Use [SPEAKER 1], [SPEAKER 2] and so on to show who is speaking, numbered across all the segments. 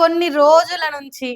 [SPEAKER 1] కొన్ని రోజుల నుంచి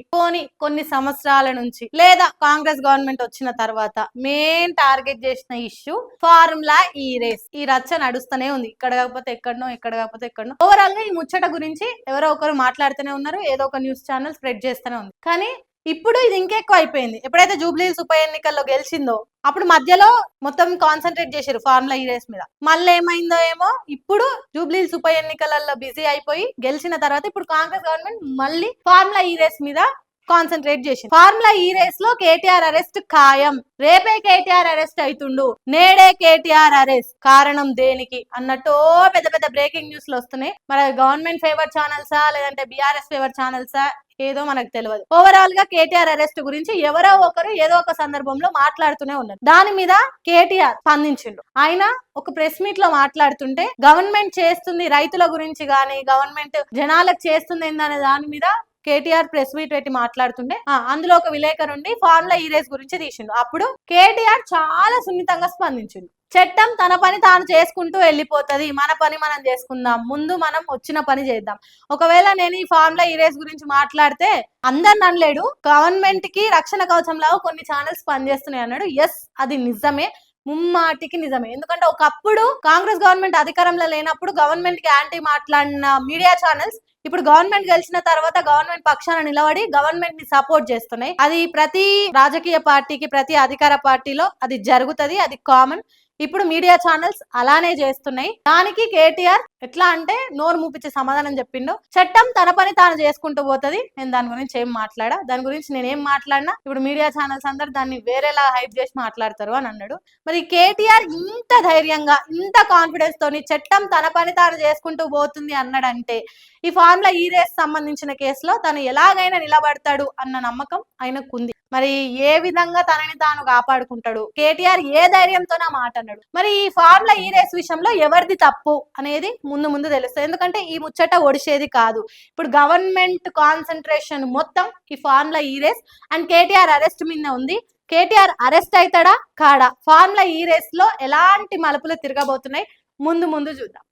[SPEAKER 1] కొన్ని సంవత్సరాల నుంచి లేదా కాంగ్రెస్ గవర్నమెంట్ వచ్చిన తర్వాత మెయిన్ టార్గెట్ చేసిన ఇష్యూ ఫార్ములా ఈ రేస్. ఈ రచ్చ నడుస్తూనే ఉంది, ఇక్కడ కాకపోతే ఎక్కడనో, ఇక్కడ కాకపోతే ఎక్కడనో. ఓవరాల్ గా ఈ ముచ్చట గురించి ఎవరో ఒకరు మాట్లాడుతూనే ఉన్నారు, ఏదో ఒక న్యూస్ ఛానల్ స్ప్రెడ్ చేస్తూనే ఉంది. కానీ ఇప్పుడు ఇది ఇంకెక్కువ అయిపోయింది. ఎప్పుడైతే జూబ్లీహిల్స్ ఉప ఎన్నికల్లో గెలిచిందో అప్పుడు మధ్యలో మొత్తం కాన్సన్ట్రేట్ చేశారు ఫార్ములా ఈ రేస్ మీద. మళ్ళీ ఏమైందో ఏమో, ఇప్పుడు జూబ్లీహిల్స్ ఉప ఎన్నికలలో బిజీ అయిపోయి గెలిచిన తర్వాత ఇప్పుడు కాంగ్రెస్ గవర్నమెంట్ మళ్ళీ ఫార్ములా ఈ రేస్ మీద కాన్సన్ట్రేట్ చేసింది. ఫార్ములా ఈ రేస్ లో కేటీఆర్ అరెస్ట్ ఖాయం, రేపే కేటీఆర్ అరెస్ట్ అవుతుండు, నేడే కేటీఆర్ అరెస్ట్, కారణం దేనికి అన్నట్టు పెద్ద పెద్ద బ్రేకింగ్ న్యూస్ లు వస్తున్నాయి. మరి గవర్నమెంట్ ఫేవర్ ఛానల్సా లేదంటే బీఆర్ఎస్ ఫేవర్ ఛానల్సా ఏదో మనకు తెలియదు. ఓవరాల్ గా కేటీఆర్ అరెస్ట్ గురించి ఎవరో ఒకరు ఏదో ఒక సందర్భంలో మాట్లాడుతూనే ఉన్నారు. దాని మీద కేటీఆర్ స్పందించిండు. ఆయన ఒక ప్రెస్ మీట్ లో మాట్లాడుతుంటే గవర్నమెంట్ చేస్తుంది రైతుల గురించి గానీ, గవర్నమెంట్ జనాలకు చేస్తుంది ఏందనే దాని మీద కేటీఆర్ ప్రెస్ మీట్ పెట్టి మాట్లాడుతుంటే అందులో ఒక విలేకరుండి ఫార్ములా ఈ రేస్ గురించి తీసిండు. అప్పుడు కేటీఆర్ చాలా సున్నితంగా స్పందించిండు. చట్టం తన పని తాను చేసుకుంటూ వెళ్ళిపోతుంది, మన పని మనం చేసుకుందాం, ముందు మనం వచ్చిన పని చేద్దాం. ఒకవేళ నేను ఈ ఫార్ములా ఈ రేస్ గురించి మాట్లాడితే అందరిని అనలేడు, గవర్నమెంట్ కి రక్షణ కవచం లాగా కొన్ని ఛానల్స్ పనిచేస్తున్నాయి అన్నాడు. ఎస్, అది నిజమే, ముమ్మాటికి నిజమే. ఎందుకంటే ఒకప్పుడు కాంగ్రెస్ గవర్నమెంట్ అధికారంలో లేనప్పుడు గవర్నమెంట్ కి యాంటీ మాట్లాడిన మీడియా ఛానల్స్ ఇప్పుడు గవర్నమెంట్ గెలిచిన తర్వాత గవర్నమెంట్ పక్షాన నిలబడి గవర్నమెంట్ ని సపోర్ట్ చేస్తున్నాయి. అది ప్రతి రాజకీయ పార్టీకి, ప్రతి అధికార పార్టీలో అది జరుగుతుంది, అది కామన్. ఇప్పుడు మీడియా ఛానల్స్ అలానే చేస్తున్నాయి. దానికి కేటీఆర్ ఎట్లా అంటే నోరు మూపించి సమాధానం చెప్పిండు. చట్టం తన పని తాను చేసుకుంటూ పోతుంది, నేను దాని గురించి ఏం మాట్లాడా, దాని గురించి నేనేం మాట్లాడినా ఇప్పుడు మీడియా ఛానల్స్ అందరు దాన్ని వేరేలా హైప్ చేసి మాట్లాడతారు అని అన్నాడు. మరి కేటీఆర్ ఇంత ధైర్యంగా, ఇంత కాన్ఫిడెన్స్ తోని చట్టం తన పని తాను చేసుకుంటూ పోతుంది అన్నాడంటే ఈ ఫార్ములా ఈ రేస్ సంబంధించిన కేసులో తను ఎలాగైనా నిలబడతాడు అన్న నమ్మకం ఆయనకుంది. మరి ఏ విధంగా తనని తాను కాపాడుకుంటాడు, కేటీఆర్ ఏ ధైర్యంతో నా మాట అన్నాడు. మరి ఈ ఫార్ములా ఈ రేస్ విషయంలో ఎవరిది తప్పు అనేది ముందు ముందు తెలుస్తుంది. ఎందుకంటే ఈ ముచ్చట ఒడిసేది కాదు. ఇప్పుడు గవర్నమెంట్ కాన్సన్ట్రేషన్ మొత్తం ఈ ఫార్ములా ఈ రేస్ అండ్ కేటీఆర్ అరెస్ట్ మీద ఉంది. కేటీఆర్ అరెస్ట్ అవుతాడా కాడా, ఫార్ములా ఈ రేస్ లో ఎలాంటి మలుపులు తిరగబోతున్నాయి ముందు ముందు చూద్దాం.